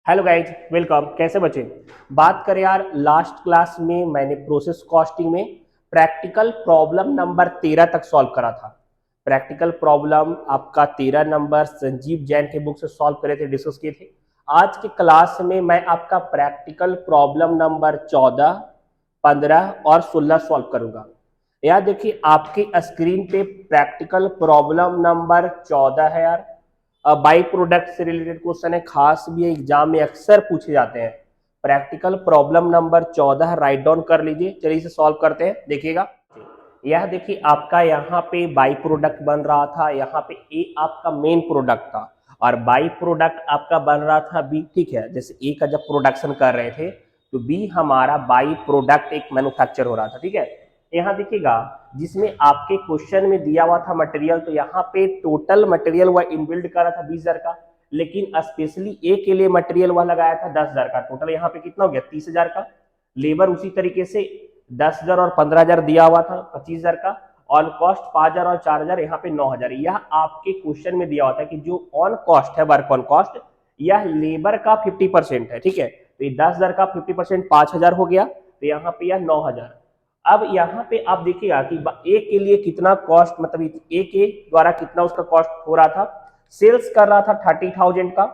Hello guys, welcome. कैसे बचे? बात करें यार, लास्ट क्लास में मैंने प्रोसेस कॉस्टिंग में प्रैक्टिकल प्रॉब्लम नंबर 13 तक सॉल्व करा था। प्रैक्टिकल प्रॉब्लम आपका 13 नंबर संजीव जैन के बुक से सॉल्व करे थे, डिस्कस किए थे। आज की क्लास में मैं आपका प्रैक्टिकल प्रॉब्लम नंबर 14, 15 और 16 सॉल्व करूंगा। यार देखिए, आपकी स्क्रीन पे प्रैक्टिकल प्रॉब्लम नंबर 14 है यार। बाई प्रोडक्ट से रिलेटेड क्वेश्चन है, खास भी है, एग्जाम में अक्सर पूछे जाते हैं। Practical problem number 14 write down कर लीजिए। चलिए इसे सॉल्व करते हैं, देखिएगा। यह देखिए, आपका यहाँ पे बाई प्रोडक्ट बन रहा था, यहाँ पे ए आपका मेन प्रोडक्ट था और बाई प्रोडक्ट आपका बन रहा था बी। ठीक है, जैसे ए का जब प्रोडक्शन कर रहे थे तो बी हमारा बाई प्रोडक्ट एक मैन्युफैक्चर हो रहा था। ठीक है, यहाँ देखिएगा, जिसमें आपके क्वेश्चन में दिया हुआ था मटेरियल, तो यहाँ पे टोटल मटेरियल वह इनबिल्ड कर रहा था 20,000 का, लेकिन स्पेशली ए के लिए मटेरियल वह लगाया था 10,000 का। टोटल यहाँ पे कितना हो गया? 30,000 का। लेबर उसी तरीके से 10,000 और 15,000 दिया हुआ था, 25,000 का। ऑन कॉस्ट 5,000 और 4,000, यहाँ पे 9,000। यह आपके क्वेश्चन में दिया हुआ था कि जो ऑन कॉस्ट है, वर्क ऑन कॉस्ट, यह लेबर का 50% है। ठीक है, तो ये 10,000 का 50% 5,000 हो गया, तो यहाँ पे यह 9,000। अब यहाँ पे आप देखिएगा कि ए के लिए कितना कॉस्ट, मतलब ए के द्वारा कितना उसका कॉस्ट हो रहा था। सेल्स कर रहा था 30,000 का,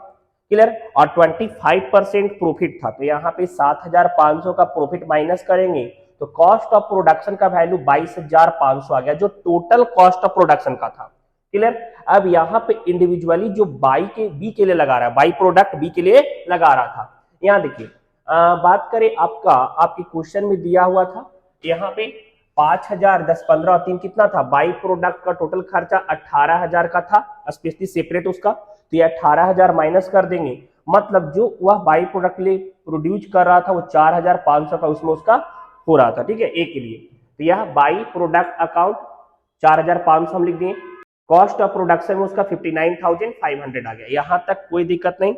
क्लियर, और 25% प्रॉफिट था, तो यहाँ पे 7,500 का प्रॉफिट माइनस करेंगे तो कॉस्ट ऑफ प्रोडक्शन का वैल्यू 22,500 आ गया, जो टोटल कॉस्ट ऑफ प्रोडक्शन का था। क्लियर। अब यहाँ पे इंडिविजुअली जो बी के लिए लगा रहा है, बाई प्रोडक्ट बी के लिए लगा रहा था। यहाँ देखिए, बात करें आपका, आपके क्वेश्चन में दिया हुआ था यहाँ पे 5,000, 10, 15 और 3 कितना था? बाई प्रोडक्ट का टोटल खर्चा 18,000 का था, स्पेशली सेपरेट उसका, तो ये 18,000 माइनस कर देंगे, मतलब जो वह बाई प्रोडक्ट लिए प्रोड्यूस कर रहा था वो 4,500 का उसमें उसका हो रहा था। ठीक है, ए के लिए, तो यह बाई प्रोडक्ट अकाउंट 4,500 हम लिख दिए। कॉस्ट ऑफ प्रोडक्शन में उसका 59,500 आ गया। यहां तक कोई दिक्कत नहीं।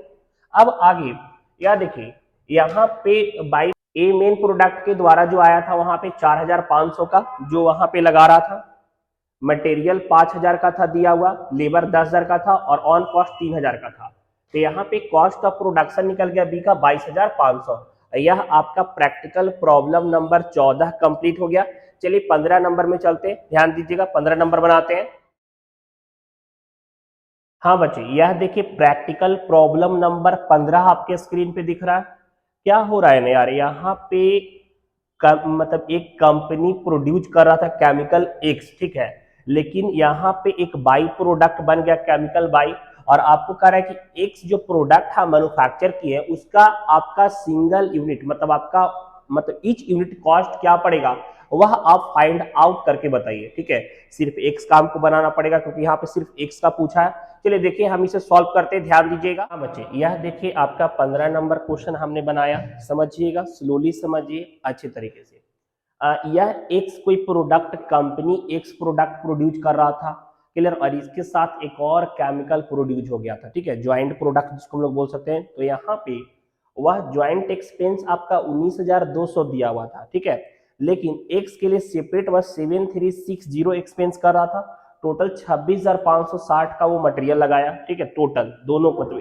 अब आगे यह देखिए, यहाँ पे बाई ए मेन प्रोडक्ट के द्वारा जो आया था वहां पे 4,500 का जो वहां पे लगा रहा था, मटेरियल 5,000 का था दिया हुआ, लेबर 10,000 का था और ऑन कॉस्ट 3,000 का था। तो यहाँ पे कॉस्ट ऑफ प्रोडक्शन निकल गया बी का 22,500। यह आपका प्रैक्टिकल प्रॉब्लम नंबर 14 कंप्लीट हो गया। चलिए 15 नंबर में चलते हैं, ध्यान दीजिएगा, 15 नंबर बनाते हैं। हाँ बच्चे, यह देखिए प्रैक्टिकल प्रॉब्लम नंबर 15 आपके स्क्रीन पे दिख रहा है। क्या हो रहा है ना यार, यहाँ पे मतलब एक कंपनी प्रोड्यूस कर रहा था केमिकल एक्स, ठीक है, लेकिन यहाँ पे एक बाई प्रोडक्ट बन गया केमिकल बाई, और आपको कह रहा है कि एक्स जो प्रोडक्ट है मैन्युफैक्चर किए उसका आपका सिंगल यूनिट, मतलब आपका मतलब ईच यूनिट कॉस्ट क्या पड़ेगा वह आप फाइंड आउट करके बताइए। ठीक है, सिर्फ एक्स का हमको बनाना पड़ेगा क्योंकि यहाँ पे सिर्फ एक्स का पूछा है। चलिए देखिए, हम इसे सॉल्व करते हैं, ध्यान दीजिएगा। हाँ बच्चे, यह देखिए आपका 15 नंबर क्वेश्चन हमने बनाया, समझिएगा, स्लोली समझिए अच्छे तरीके से। यह एक्स कोई product, company x product produce कर रहा था, क्लियर, और इसके साथ एक और केमिकल प्रोड्यूस हो गया था। ठीक है, ज्वाइंट प्रोडक्ट जिसको हम लोग बोल सकते हैं। तो यहाँ पे वह ज्वाइंट एक्सपेंस आपका 19,200 दिया हुआ था। ठीक है, लेकिन एक्स के लिए सेपरेट वह 7,360 एक्सपेंस कर रहा था। टोटल 26,560 का वो मटेरियल लगाया। ठीक है, टोटल दोनों को, तो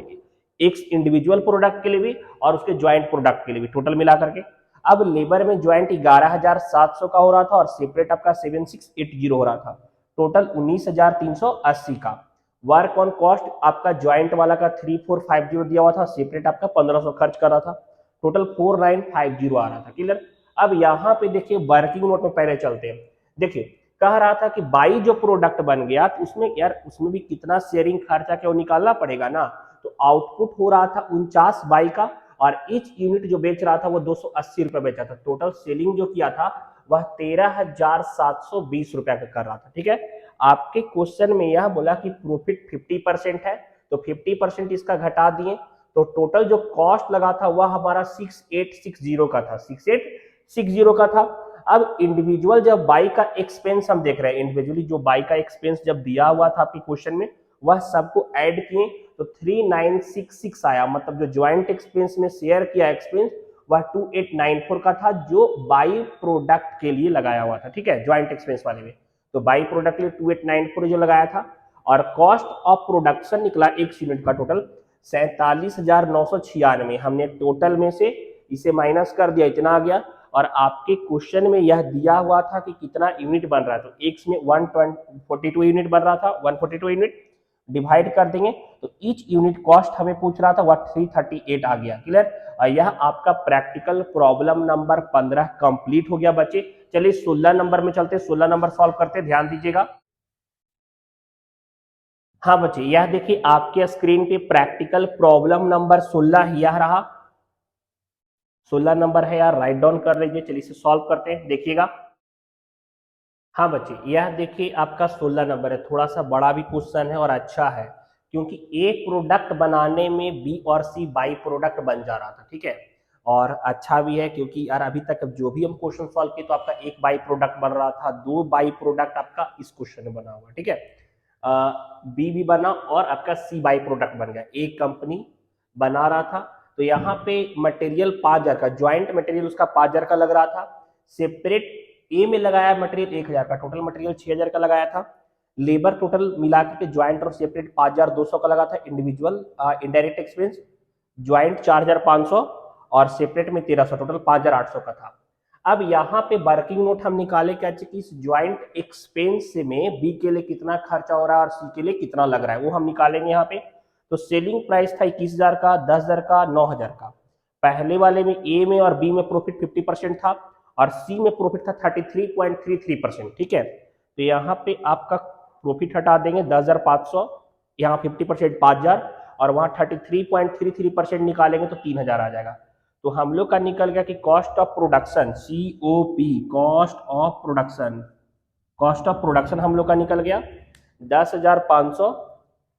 एक्स इंडिविजुअल प्रोडक्ट के लिए भी और उसके ज्वाइंट प्रोडक्ट के लिए भी, टोटल मिला करके। अब लेबर में ज्वाइंट 11,700 का हो रहा था और सेपरेट आपका 7,680 हो रहा था। टोटल 19,380 का। वर्क ऑन कॉस्ट आपका ज्वाइंट वाला का 3,450 दिया हुआ था, सेपरेट आपका 1,500 खर्च कर रहा था। टोटल 4,950 आ रहा था, क्लियर। अब यहाँ पे देखिए वर्किंग नोट में पहले चलते हैं। देखिए, कह रहा था कि बाई जो प्रोडक्ट बन गया तो उसमें यार उसमें भी कितना शेयरिंग खर्चा क्या निकालना पड़ेगा ना। तो आउटपुट हो रहा था 49 बाई का, और ईच यूनिट जो बेच रहा था वो 280 रुपए बेचा था। टोटल सेलिंग जो किया था वह 13,720 रुपया का कर रहा था। ठीक है, आपके क्वेश्चन में यह बोला कि प्रॉफिट 50% है, तो 50% इसका घटा दिए, तो टोटल जो कॉस्ट लगा था वह हमारा 6,860 का था, 6,860 का था। अब इंडिविजुअल जब बाई का एक्सपेंस हम देख रहे हैं, इंडिविजुअली जो बाई का एक्सपेंस जब दिया हुआ था आपके क्वेश्चन में, वह सबको ऐड किए तो 3,966 आया, मतलब जो ज्वाइंट एक्सपेंस में शेयर किया एक्सपेंस वह 2,894 का था, जो बाई प्रोडक्ट के लिए लगाया हुआ था। ठीक है, ज्वाइंट एक्सपेंस वाले में, तो बाई प्रोडक्ट के लिए 2,894 जो लगाया था, और कॉस्ट ऑफ प्रोडक्शन निकला एक यूनिट का टोटल 47,996 हमने टोटल में से इसे माइनस कर दिया, इतना आ गया। और आपके क्वेश्चन में यह दिया हुआ था कि कितना यूनिट बन रहा है, तो एक्स में 142 यूनिट बन रहा था, 142 यूनिट डिवाइड कर देंगे तो ईच यूनिट कॉस्ट हमें पूछ रहा था, वह 338 आ गया। क्लियर? यह आपका प्रैक्टिकल प्रॉब्लम नंबर 15 कंप्लीट हो गया बच्चे। चलिए 16 नंबर में चलते, 16 नंबर सॉल्व करते, ध्यान दीजिएगा। हाँ बच्चे, यह देखिए आपके स्क्रीन पे प्रैक्टिकल प्रॉब्लम नंबर 16 यह रहा, 16 नंबर है यार, राइट डाउन कर लीजिए। चलिए इसे सॉल्व करते हैं, देखिएगा। हाँ बच्चे, यह देखिए आपका 16 नंबर है, थोड़ा सा बड़ा भी क्वेश्चन है और अच्छा है, क्योंकि ए प्रोडक्ट बनाने में बी और सी बाई प्रोडक्ट बन जा रहा था, ठीक है। और अच्छा भी है क्योंकि यार अभी तक जो भी हम क्वेश्चन सॉल्व किए तो आपका एक बाई प्रोडक्ट बन रहा था, दो बाई प्रोडक्ट आपका इस क्वेश्चन में बना हुआ, ठीक है। बी भी बना और आपका सी बाई प्रोडक्ट बन गया, एक कंपनी बना रहा था। तो यहाँ पे मटेरियल 5,000 का, ज्वाइंट मटेरियल उसका 5,000 का लग रहा था, सेपरेट ए में लगाया मटेरियल 1,000 का, टोटल मटेरियल 6,000 का लगाया था। लेबर टोटल मिला के ज्वाइंट और सेपरेट 5,200 का लगा था। इंडिविजुअल इनडायरेक्ट एक्सपेंस ज्वाइंट 4,500 और सेपरेट में 1,300, टोटल 5,800 का था। अब यहाँ पे वर्किंग नोट हम निकाले क्या कि इस ज्वाइंट एक्सपेंस में बी के लिए कितना खर्चा हो रहा है और सी के लिए कितना लग रहा है, वो हम निकालेंगे यहाँ पे। तो सेलिंग प्राइस था 21,000 का, 10,000 का, 9,000 का। पहले वाले में ए में और बी में प्रॉफिट 50% था और सी में प्रॉफिट था 33.33%, ठीक है। तो यहाँ पे आपका प्रॉफिट हटा देंगे 10,500, यहाँ 50% 5,000 और वहाँ 33.33% निकालेंगे तो 3,000 आ जाएगा। तो हम लोग का निकल गया कि cost of production, COP, cost of production, cost of production हम लोग का निकल गया 10,500,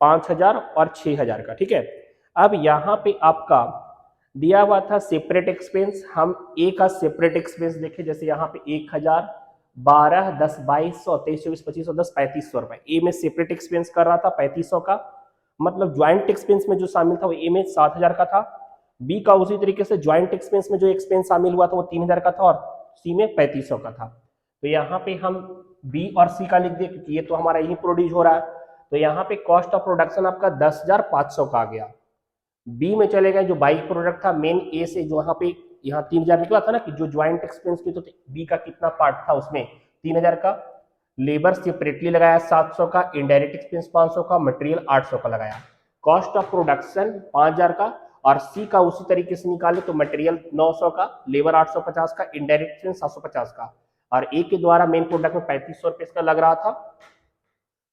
5,000 और 6,000 का, ठीक है। अब यहाँ पे आपका दिया हुआ था सेपरेट एक्सपेंस, हम ए का सेपरेट एक्सपेंस देखें, जैसे यहाँ पे 1,000, 12, 10, 2200, 23, 24, 2500, 10, 3,500 रुपए ए में सेपरेट एक्सपेंस कर रहा था 3,500 का, मतलब ज्वाइंट एक्सपेंस में जो शामिल था वो ए में 7,000 का था। बी का उसी तरीके से ज्वाइंट एक्सपेंस में जो एक्सपेंस शामिल हुआ था वो 3,000 का था और सी में 3,500 का था। तो यहाँ पे हम बी और सी का लिख दिए क्योंकि ये तो हमारा यही प्रोड्यूस हो रहा है। तो यहाँ पे कॉस्ट ऑफ प्रोडक्शन आपका 10,500 का आ गया। बी में चले गए जो बाइक प्रोडक्ट था मेन ए से, जो यहाँ पे यहाँ 3,000 निकला था ना कि जो ज्वाइंट एक्सपेंस की, तो बी का कितना पार्ट था उसमें 3,000 का। लेबर सेपरेटली लगाया 700 का, इनडायरेक्ट एक्सपेंस 500 का, मटेरियल 800 का लगाया। कॉस्ट ऑफ प्रोडक्शन 5,000 का और सी का उसी तरीके से निकाले तो मटेरियल 900 का, लेबर 850 का, इनडायरेक्ट एक्सपेंस 750 का और ए के द्वारा मेन प्रोडक्ट में 3,500 रुपये का लग रहा था।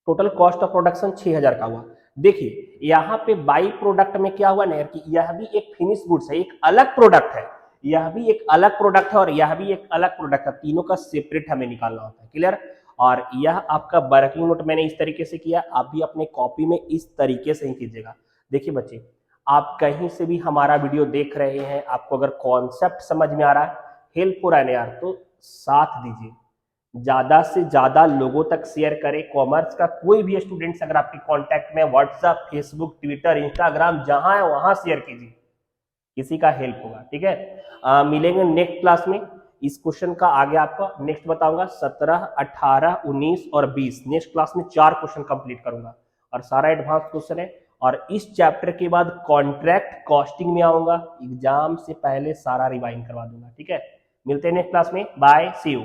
टोटल कॉस्ट ऑफ प्रोडक्शन 6,000 का हुआ। देखिए यहाँ पे बाई प्रोडक्ट में क्या हुआ ना कि यह भी एक फिनिश गुड्स है, एक अलग प्रोडक्ट है, यह भी एक अलग प्रोडक्ट है और यह भी एक अलग प्रोडक्ट है, तीनों का सेपरेट हमें निकालना होता है। क्लियर? और यह आपका वर्किंग नोट मैंने इस तरीके से किया, आप भी अपने कॉपी में इस तरीके से ही कीजिएगा। देखिए बच्चे, आप कहीं से भी हमारा वीडियो देख रहे हैं, आपको अगर कॉन्सेप्ट समझ में आ रहा है, हेल्प हो रहा है ना यार, तो साथ दीजिए, ज्यादा से ज्यादा लोगों तक शेयर करें। कॉमर्स का कोई भी स्टूडेंट्स अगर आपके कांटेक्ट में, व्हाट्सएप, फेसबुक, ट्विटर, इंस्टाग्राम जहां है वहां शेयर कीजिए, किसी का हेल्प होगा, ठीक है। मिलेंगे नेक्स्ट क्लास में। इस क्वेश्चन का आगे आपको नेक्स्ट बताऊंगा, 17, 18, 19 और 20 नेक्स्ट क्लास में 4 क्वेश्चन कंप्लीट करूंगा और सारा एडवांस क्वेश्चन है। और इस चैप्टर के बाद कॉन्ट्रैक्ट कॉस्टिंग में आऊंगा, एग्जाम से पहले सारा रिवाइंड करवा दूंगा, ठीक है। मिलते हैं नेक्स्ट क्लास में, बाय, सी यू।